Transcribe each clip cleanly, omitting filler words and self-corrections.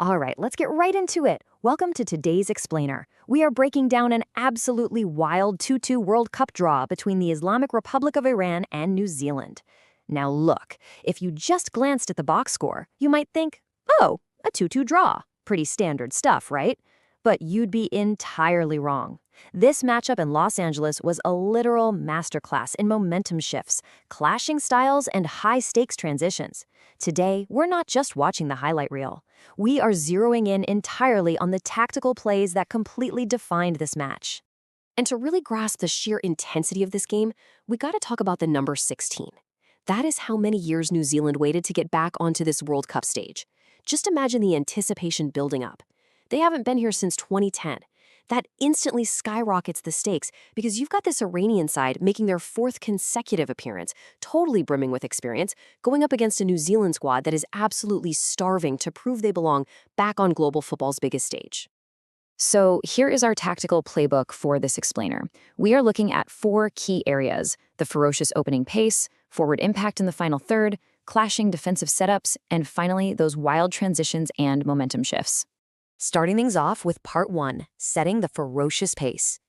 All right, let's get right into it. Welcome to today's Explainer. We are breaking down an absolutely wild 2-2 World Cup draw between the Islamic Republic of Iran and New Zealand. Now look, if you just glanced at the box score, you might think, oh, a 2-2 draw. Pretty standard stuff, right? But you'd be entirely wrong. This matchup in Los Angeles was a literal masterclass in momentum shifts, clashing styles, and high-stakes transitions. Today, we're not just watching the highlight reel. We are zeroing in entirely on the tactical plays that completely defined this match. And to really grasp the sheer intensity of this game, we gotta talk about the number 16. That is how many years New Zealand waited to get back onto this World Cup stage. Just imagine the anticipation building up. They haven't been here since 2010. That instantly skyrockets the stakes because you've got this Iranian side making their fourth consecutive appearance, totally brimming with experience, going up against a New Zealand squad that is absolutely starving to prove they belong back on global football's biggest stage. So here is our tactical playbook for this explainer. We are looking at 4 key areas: the ferocious opening pace, forward impact in the final third, clashing defensive setups, and finally, those wild transitions and momentum shifts. Starting things off with part 1, setting the ferocious pace.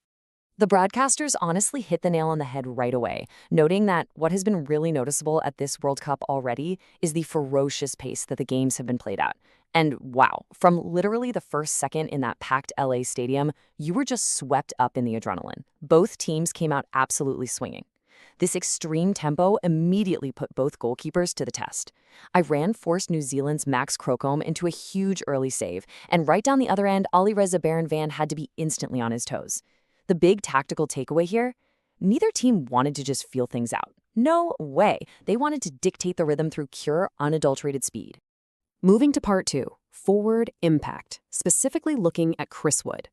The broadcasters honestly hit the nail on the head right away, noting that what has been really noticeable at this World Cup already is the ferocious pace that the games have been played at. And wow, from literally the first second in that packed LA stadium, you were just swept up in the adrenaline. Both teams came out absolutely swinging. This extreme tempo immediately put both goalkeepers to the test. Iran forced New Zealand's Max Crocombe into a huge early save, and right down the other end, Alireza Beranvan had to be instantly on his toes. The big tactical takeaway here? Neither team wanted to just feel things out. No way. They wanted to dictate the rhythm through pure, unadulterated speed. Moving to part 2, forward impact, specifically looking at Chris Wood.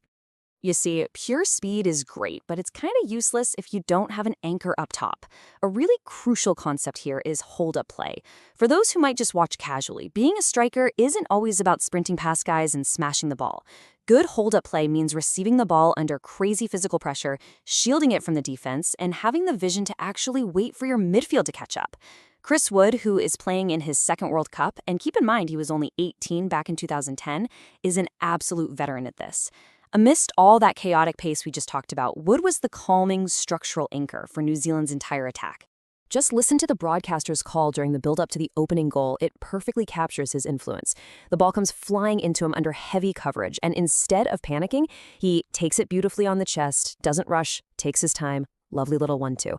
You see, pure speed is great, but it's kind of useless if you don't have an anchor up top. A really crucial concept here is hold-up play. For those who might just watch casually, being a striker isn't always about sprinting past guys and smashing the ball. Good hold-up play means receiving the ball under crazy physical pressure, shielding it from the defense, and having the vision to actually wait for your midfield to catch up. Chris Wood, who is playing in his second World Cup, and keep in mind he was only 18 back in 2010, is an absolute veteran at this. Amidst all that chaotic pace we just talked about, Wood was the calming, structural anchor for New Zealand's entire attack. Just listen to the broadcaster's call during the build-up to the opening goal. It perfectly captures his influence. The ball comes flying into him under heavy coverage, and instead of panicking, he takes it beautifully on the chest, doesn't rush, takes his time. Lovely little 1-2.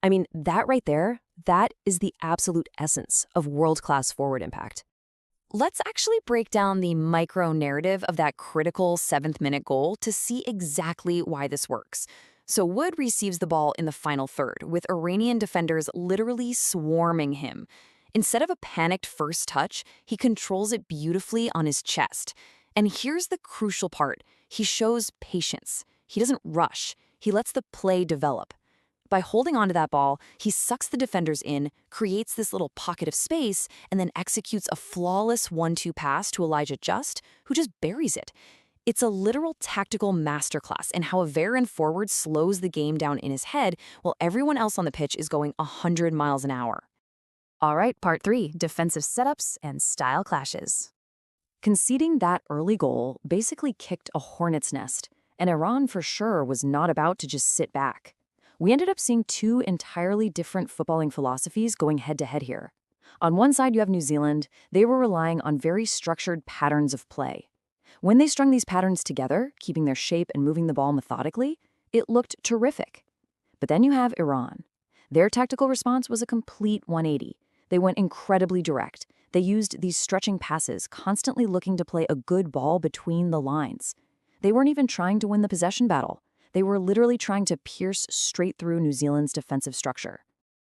I mean, that right there, that is the absolute essence of world-class forward impact. Let's actually break down the micro-narrative of that critical 7th-minute goal to see exactly why this works. So Wood receives the ball in the final third, with Iranian defenders literally swarming him. Instead of a panicked first touch, he controls it beautifully on his chest. And here's the crucial part. He shows patience. He doesn't rush. He lets the play develop. By holding onto that ball, he sucks the defenders in, creates this little pocket of space, and then executes a flawless 1-2 pass to Elijah Just, who just buries it. It's a literal tactical masterclass in how a veteran forward slows the game down in his head while everyone else on the pitch is going 100 miles an hour. All right, part 3, defensive setups and style clashes. Conceding that early goal basically kicked a hornet's nest, and Iran for sure was not about to just sit back. We ended up seeing 2 entirely different footballing philosophies going head-to-head here. On one side, you have New Zealand. They were relying on very structured patterns of play. When they strung these patterns together, keeping their shape and moving the ball methodically, it looked terrific. But then you have Iran. Their tactical response was a complete 180. They went incredibly direct. They used these stretching passes, constantly looking to play a good ball between the lines. They weren't even trying to win the possession battle. They were literally trying to pierce straight through New Zealand's defensive structure.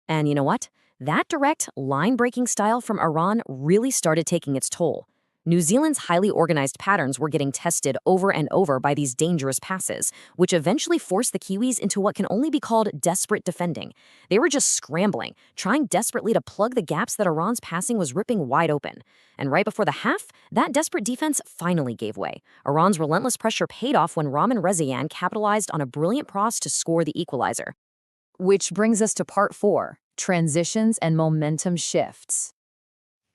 And you know what? That direct, line-breaking style from Iran really started taking its toll. New Zealand's highly organized patterns were getting tested over and over by these dangerous passes, which eventually forced the Kiwis into what can only be called desperate defending. They were just scrambling, trying desperately to plug the gaps that Iran's passing was ripping wide open. And right before the half, that desperate defense finally gave way. Iran's relentless pressure paid off when Ramin Rezaeian capitalized on a brilliant cross to score the equalizer. Which brings us to part 4, transitions and momentum shifts.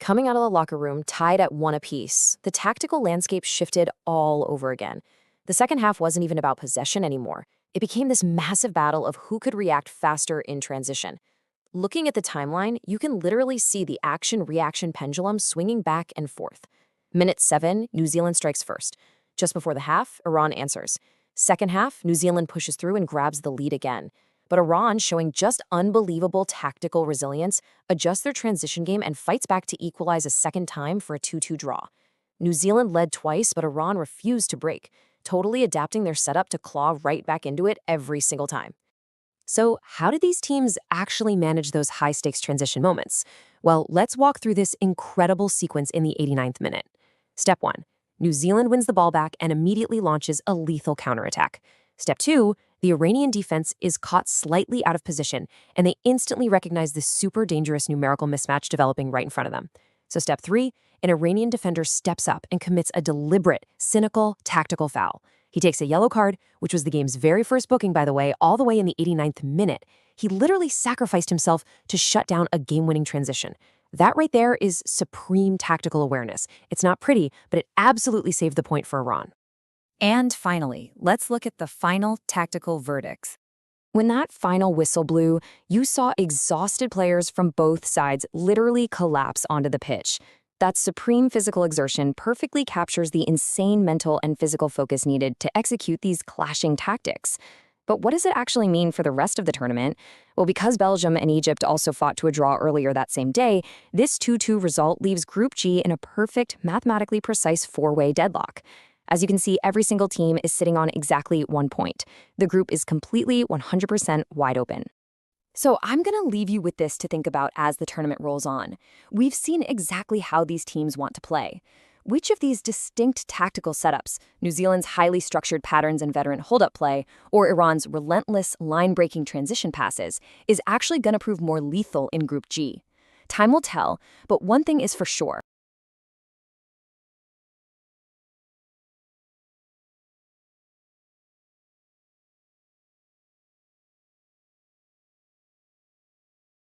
Coming out of the locker room, tied at 1 apiece, the tactical landscape shifted all over again. The second half wasn't even about possession anymore. It became this massive battle of who could react faster in transition. Looking at the timeline, you can literally see the action-reaction pendulum swinging back and forth. Minute 7, New Zealand strikes first. Just before the half, Iran answers. Second half, New Zealand pushes through and grabs the lead again. But Iran, showing just unbelievable tactical resilience, adjusts their transition game and fights back to equalize a second time for a 2-2 draw. New Zealand led twice, but Iran refused to break, totally adapting their setup to claw right back into it every single time. So, how did these teams actually manage those high-stakes transition moments? Well, let's walk through this incredible sequence in the 89th minute. Step 1. New Zealand wins the ball back and immediately launches a lethal counterattack. Step 2. The Iranian defense is caught slightly out of position, and they instantly recognize this super dangerous numerical mismatch developing right in front of them. So step 3, an Iranian defender steps up and commits a deliberate, cynical, tactical foul. He takes a yellow card, which was the game's very first booking, by the way, all the way in the 89th minute. He literally sacrificed himself to shut down a game-winning transition. That right there is supreme tactical awareness. It's not pretty, but it absolutely saved the point for Iran. And finally, let's look at the final tactical verdicts. When that final whistle blew, you saw exhausted players from both sides literally collapse onto the pitch. That supreme physical exertion perfectly captures the insane mental and physical focus needed to execute these clashing tactics. But what does it actually mean for the rest of the tournament? Well, because Belgium and Egypt also fought to a draw earlier that same day, this 2-2 result leaves Group G in a perfect, mathematically precise four-way deadlock. As you can see, every single team is sitting on exactly 1 point. The group is completely 100% wide open. So I'm going to leave you with this to think about as the tournament rolls on. We've seen exactly how these teams want to play. Which of these distinct tactical setups, New Zealand's highly structured patterns and veteran hold-up play, or Iran's relentless line-breaking transition passes, is actually going to prove more lethal in Group G? Time will tell, but one thing is for sure.